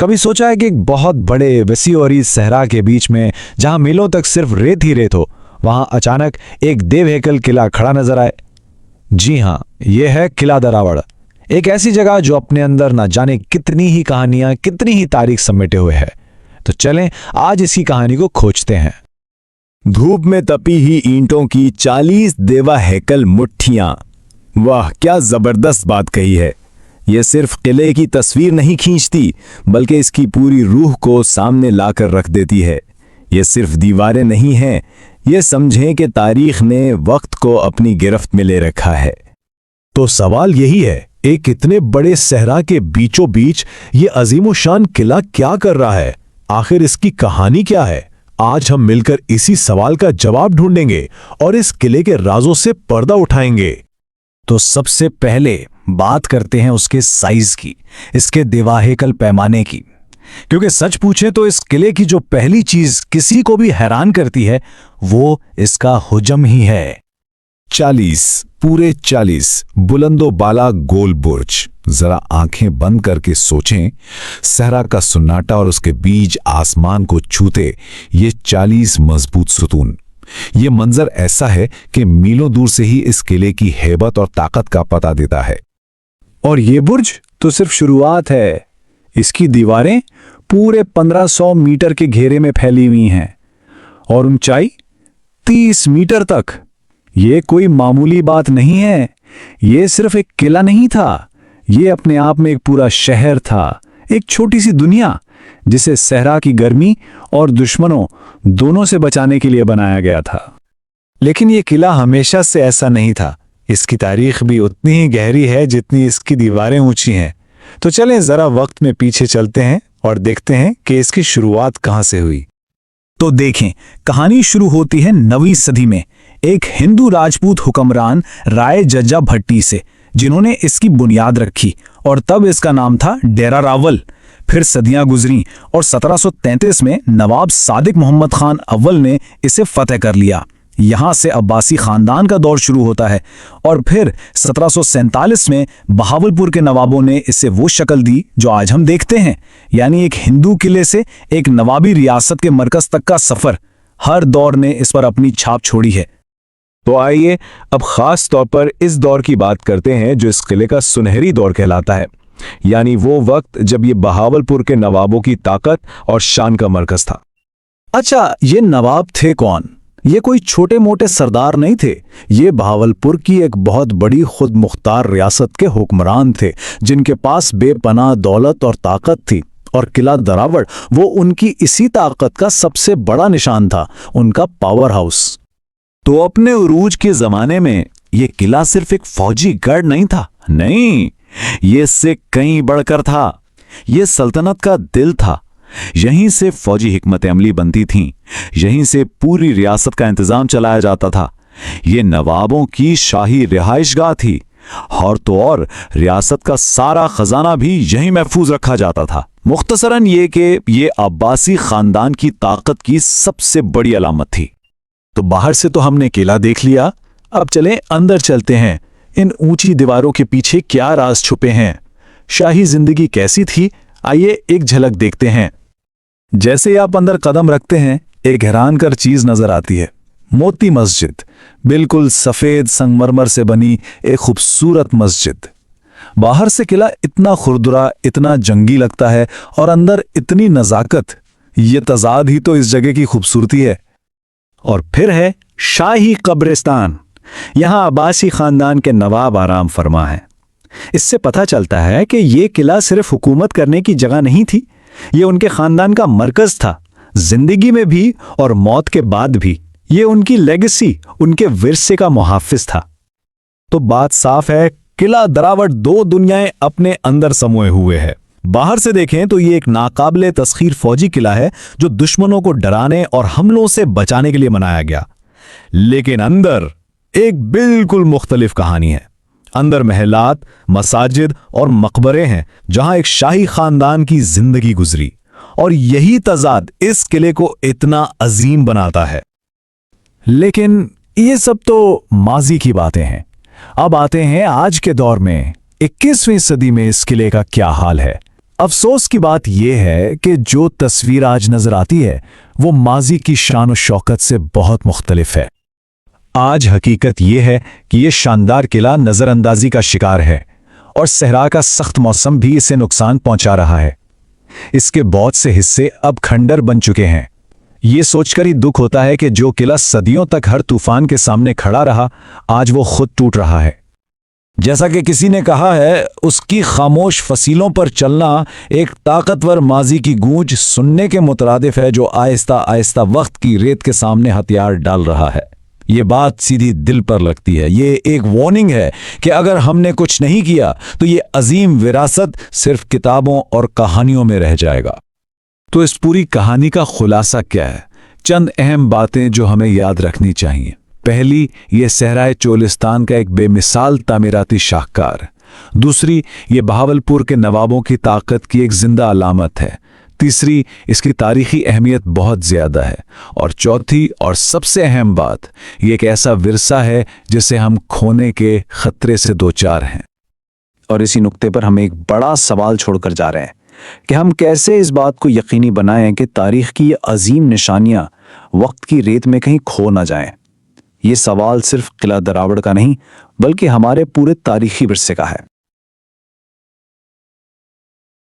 कभी सोचा है कि एक बहुत बड़े वसीओरी सहरा के बीच में जहां मीलों तक सिर्फ रेत ही रेत हो, वहां अचानक एक देवहेकल किला खड़ा नजर आए? जी हां, यह है किला दरावड़। एक ऐसी जगह जो अपने अंदर ना जाने कितनी ही कहानियां, कितनी ही तारीख समेटे हुए है। तो चलें आज इसी कहानी को खोजते हैं। धूप में तपी ही ईंटों की 40 देवा हैकल मुट्ठियां। वाह, क्या जबरदस्त बात कही है। यह सिर्फ किले की तस्वीर नहीं खींचती, बल्कि इसकी पूरी रूह को सामने लाकर रख देती है। यह सिर्फ दीवारें नहीं हैं, यह समझें कि तारीख ने वक्त को अपनी गिरफ्त में ले रखा है। तो सवाल यही है, एक इतने बड़े सहरा के बीचों बीच ये अजीमोशान किला क्या कर रहा है? आखिर इसकी कहानी क्या है? आज हम मिलकर इसी सवाल का जवाब ढूंढेंगे और इस किले के राजों से पर्दा उठाएंगे। तो सबसे पहले बात करते हैं उसके साइज की, इसके देवाहेकल पैमाने की। क्योंकि सच पूछे तो इस किले की जो पहली चीज किसी को भी हैरान करती है वो इसका हुजम ही है। 40, पूरे 40 बुलंदो बाला गोल बुर्ज। जरा आंखें बंद करके सोचें, सहरा का सन्नाटा और उसके बीच आसमान को छूते ये 40 मजबूत सुतून। ये मंजर ऐसा है कि मीलों दूर से ही इस किले की हैबत और ताकत का पता देता है। और ये बुर्ज तो सिर्फ शुरुआत है। इसकी दीवारें पूरे 1500 मीटर के घेरे में फैली हुई हैं और ऊंचाई 30 मीटर तक। ये कोई मामूली बात नहीं है। ये सिर्फ एक किला नहीं था, ये अपने आप में एक पूरा शहर था, एक छोटी सी दुनिया जिसे सहरा की गर्मी और दुश्मनों दोनों से बचाने के लिए बनाया गया था। लेकिन ये किला हमेशा से ऐसा नहीं था। इसकी तारीख भी उतनी ही गहरी है जितनी इसकी दीवारें ऊंची हैं। तो चलें जरा वक्त में पीछे चलते हैं और देखते हैं कि इसकी शुरुआत कहां से हुई। तो देखें, कहानी शुरू होती है 9वीं सदी में एक हिंदू राजपूत हुक्मरान राय जज्जा भट्टी से, जिन्होंने इसकी बुनियाद रखी और तब इसका नाम था डेरा रावल। फिर सदियां गुजरी और 1733 में नवाब सादिक मोहम्मद खान अव्वल ने इसे फतेह कर लिया। यहां से अब्बासी खानदान का दौर शुरू होता है और फिर 1747 में बहावलपुर के नवाबों ने इसे वो शक्ल दी जो आज हम देखते हैं, यानी एक हिंदू किले से एक नवाबी रियासत के मरकज तक का सफर। हर दौर ने इस पर अपनी छाप छोड़ी है। तो आइए अब खास तौर पर इस दौर की बात करते हैं जो इस किले का सुनहरी दौर कहलाता है, यानी वो वक्त जब ये बहावलपुर के नवाबों की ताकत और शान का मरकज था। अच्छा, ये नवाब थे कौन? ये कोई छोटे मोटे सरदार नहीं थे। ये बहावलपुर की एक बहुत बड़ी खुद मुख्तार रियासत के हुक्मरान थे, जिनके पास बेपनाह दौलत और ताकत थी। और किला दरावड़ वो उनकी इसी ताकत का सबसे बड़ा निशान था, उनका पावर हाउस। तो अपने उरूज के जमाने में यह किला सिर्फ एक फौजी गढ़ नहीं था, नहीं, ये इससे कहीं बढ़कर था। यह सल्तनत का दिल था। यहीं से फौजी हिकमत अमली बनती थीं, यहीं से पूरी रियासत का इंतजाम चलाया जाता था। ये नवाबों की शाही रिहाइशगाह थी, और तो और रियासत का सारा खजाना भी यहीं महफूज रखा जाता था। मुख्तसरन ये कि ये अब्बासी खानदान की ताकत की सबसे बड़ी अलामत थी। तो बाहर से तो हमने किला देख लिया, अब चलें अंदर चलते हैं। इन ऊंची दीवारों के पीछे क्या राज छुपे हैं? शाही जिंदगी कैसी थी? आइए एक झलक देखते हैं। जैसे ही आप अंदर कदम रखते हैं, एक हैरान कर चीज नजर आती है। मोती मस्जिद, बिल्कुल सफेद संगमरमर से बनी एक खूबसूरत मस्जिद। बाहर से किला इतना खुरदुरा, इतना जंगी लगता है और अंदर इतनी नजाकत। ये तजाद ही तो इस जगह की खूबसूरती है। और फिर है शाही कब्रिस्तान। यहां अब्बासी खानदान के नवाब आराम फरमा है। इससे पता चलता है कि यह किला सिर्फ हुकूमत करने की जगह नहीं थी, ये उनके खानदान का मरकज था, जिंदगी में भी और मौत के बाद भी। ये उनकी लेगेसी, उनके विरसे का मुहाफिज था। तो बात साफ है, किला दरावड़ दो दुनियाएं अपने अंदर समोए हुए है। बाहर से देखें तो ये एक नाकाबिले तस्खीर फौजी किला है जो दुश्मनों को डराने और हमलों से बचाने के लिए बनाया गया। लेकिन अंदर एक बिल्कुल मुख्तलिफ कहानी है। अंदर महलात, मसाजिद और मकबरे हैं जहां एक शाही खानदान की जिंदगी गुजरी, और यही तजाद इस किले को इतना अजीम बनाता है। लेकिन ये सब तो माजी की बातें हैं। अब आते हैं आज के दौर में। 21वीं सदी में इस किले का क्या हाल है। افسوس کی بات یہ ہے کہ جو تصویر آج نظر آتی ہے وہ ماضی کی شان و شوکت سے بہت مختلف ہے۔ آج حقیقت یہ ہے کہ یہ شاندار قلعہ نظر اندازی کا شکار ہے اور صحرا کا سخت موسم بھی اسے نقصان پہنچا رہا ہے۔ اس کے بہت سے حصے اب کھنڈر بن چکے ہیں۔ یہ سوچ کر ہی دکھ ہوتا ہے کہ جو قلعہ صدیوں تک ہر طوفان کے سامنے کھڑا رہا، آج وہ خود ٹوٹ رہا ہے۔ جیسا کہ کسی نے کہا ہے، اس کی خاموش فصیلوں پر چلنا ایک طاقتور ماضی کی گونج سننے کے مترادف ہے جو آہستہ آہستہ وقت کی ریت کے سامنے ہتھیار ڈال رہا ہے۔ یہ بات سیدھی دل پر لگتی ہے۔ یہ ایک وارننگ ہے کہ اگر ہم نے کچھ نہیں کیا تو یہ عظیم وراثت صرف کتابوں اور کہانیوں میں رہ جائے گا۔ تو اس پوری کہانی کا خلاصہ کیا ہے؟ چند اہم باتیں جو ہمیں یاد رکھنی چاہیے۔ پہلی، یہ صحرائے چولستان کا ایک بے مثال تعمیراتی شاہکار۔ دوسری، یہ بہاولپور کے نوابوں کی طاقت کی ایک زندہ علامت ہے۔ تیسری، اس کی تاریخی اہمیت بہت زیادہ ہے۔ اور چوتھی اور سب سے اہم بات، یہ ایک ایسا ورثہ ہے جسے ہم کھونے کے خطرے سے دوچار ہیں۔ اور اسی نقطے پر ہم ایک بڑا سوال چھوڑ کر جا رہے ہیں کہ ہم کیسے اس بات کو یقینی بنائیں کہ تاریخ کی یہ عظیم نشانیاں وقت کی ریت میں کہیں کھو نہ جائیں۔ یہ سوال صرف قلعہ دراوڑ کا نہیں بلکہ ہمارے پورے تاریخی ورثے کا ہے۔